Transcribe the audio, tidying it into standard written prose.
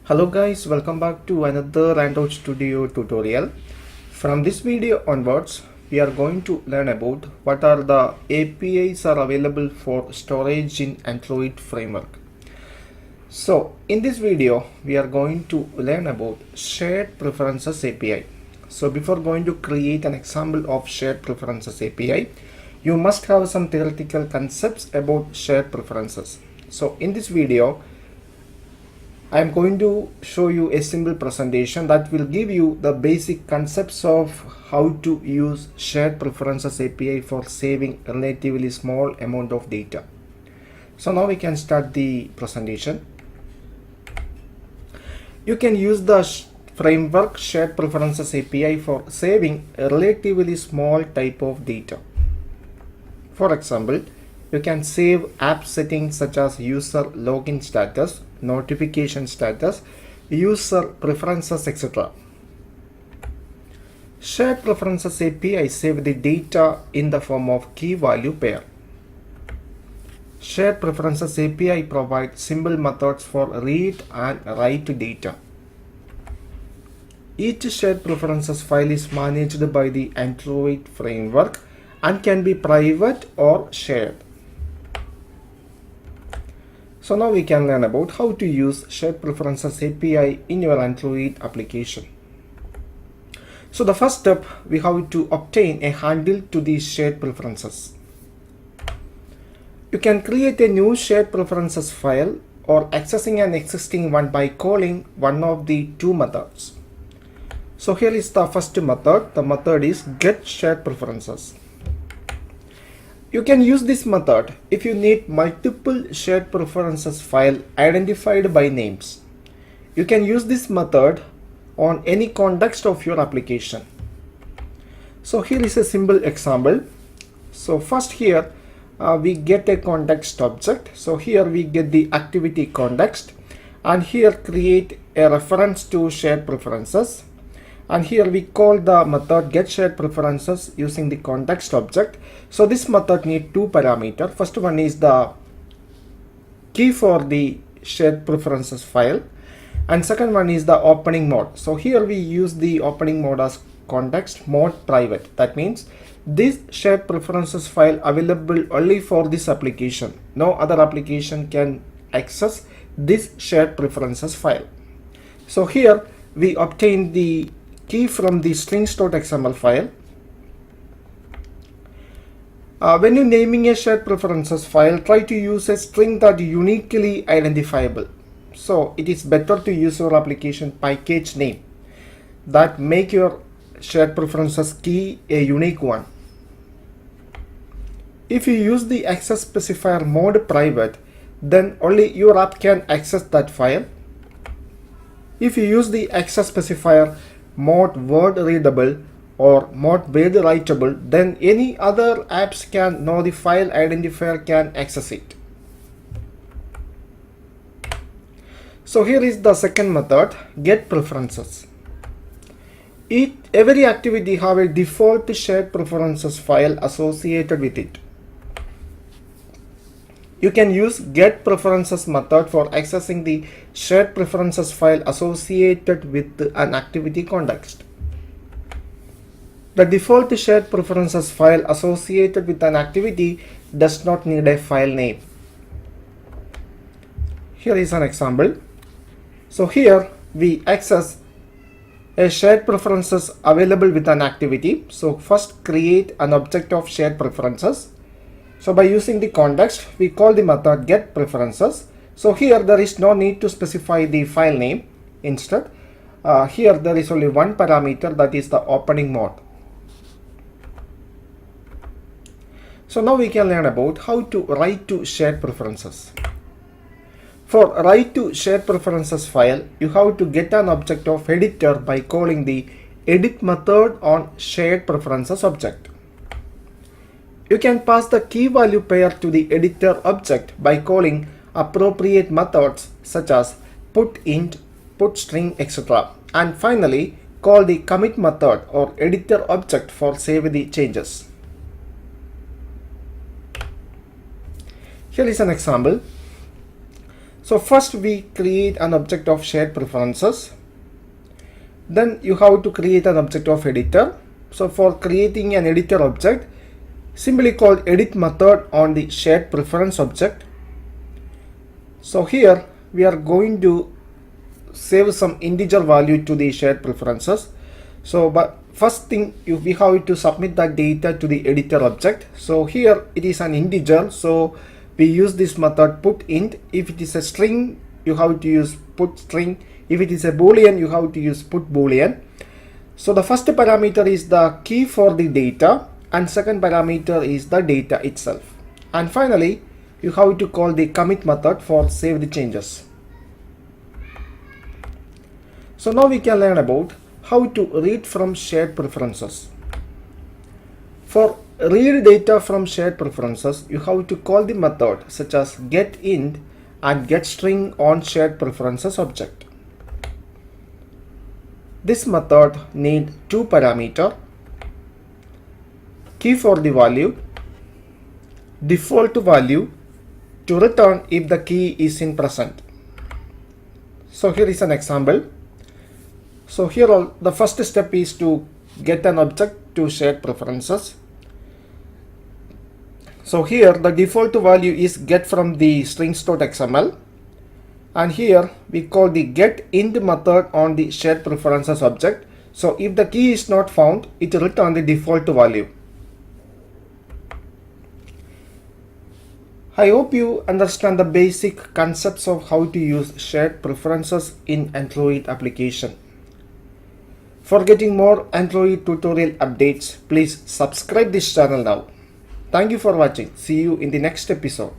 Hello guys, welcome back to another Android Studio tutorial. From this video onwards, we are going to learn about what are the APIs are available for storage in Android framework. So in this video, we are going to learn about shared preferences API. So before going to create an example of shared preferences API, you must have some theoretical concepts about shared preferences. So in this video, I am going to show you a simple presentation that will give you the basic concepts of how to use shared preferences API for saving relatively small amount of data. So now we can start the presentation. You can use the framework shared preferences API for saving a relatively small type of data. For example, you can save app settings such as user login status, notification status, user preferences, etc. Shared preferences API save the data in the form of key value pair. Shared preferences API provides simple methods for read and write data. Each shared preferences file is managed by the Android framework and can be private or shared. So now we can learn about how to use shared preferences API in your Android application. So the first step, we have to obtain a handle to these shared preferences. You can create a new shared preferences file or accessing an existing one by calling one of the two methods. So here is the first method. The method is get shared preferences. You can use this method if you need multiple shared preferences file identified by names. You can use this method on any context of your application. So here is a simple example. So first here we get a context object. So here we get the activity context, and here create a reference to shared preferences. And here we call the method get shared preferences using the context object. So this method needs two parameters. First one is the key for the shared preferences file, and second one is the opening mode. So here we use the opening mode as context mode private. That means this shared preferences file available only for this application. No other application can access this shared preferences file. So here we obtain the key from the strings.xml file. When you're naming a shared preferences file, try to use a string that is uniquely identifiable. So it is better to use your application package name that make your shared preferences key a unique one. If you use the access specifier mode private, then only your app can access that file. If you use the access specifier mode word readable or mode word writable, then any other apps can know the file identifier can access it. So here is the second method, get preferences. Every activity have a default shared preferences file associated with it. You can use get preferences method for accessing the shared preferences file associated with an activity context. The default shared preferences file associated with an activity does not need a file name. Here is an example. So here we access a shared preferences available with an activity. So first create an object of shared preferences. So by using the context, we call the method get preferences. So here there is no need to specify the file name. Instead, here there is only one parameter, that is the opening mode. So now we can learn about how to write to shared preferences. For write to shared preferences file, you have to get an object of editor by calling the edit method on shared preferences object. You can pass the key value pair to the editor object by calling appropriate methods such as put int, put string, etc. And finally, call the commit method or editor object for save the changes. Here is an example. So first we create an object of shared preferences. Then you have to create an object of editor. So for creating an editor object, simply call edit method on the shared preference object. So here we are going to save some integer value to the shared preferences. So but first thing we have to submit that data to the editor object. So here it is an integer, so we use this method put int. If it is a string, you have to use put string. If it is a boolean, you have to use put boolean. So the first parameter is the key for the data, and second parameter is the data itself. And finally you have to call the commit method for save the changes. So now we can learn about how to read from shared preferences. For read data from shared preferences, you have to call the method such as getInt and getString on shared preferences object. This method need two parameters: key for the value, default value to return if the key is in present. So here is an example. So here the first step is to get an object to shared preferences. So here the default value is get from the strings.xml, and here we call the getInt method on the shared preferences object. So if the key is not found, it will return the default value. I hope you understand the basic concepts of how to use shared preferences in Android application. For getting more Android tutorial updates, please subscribe this channel now. Thank you for watching. See you in the next episode.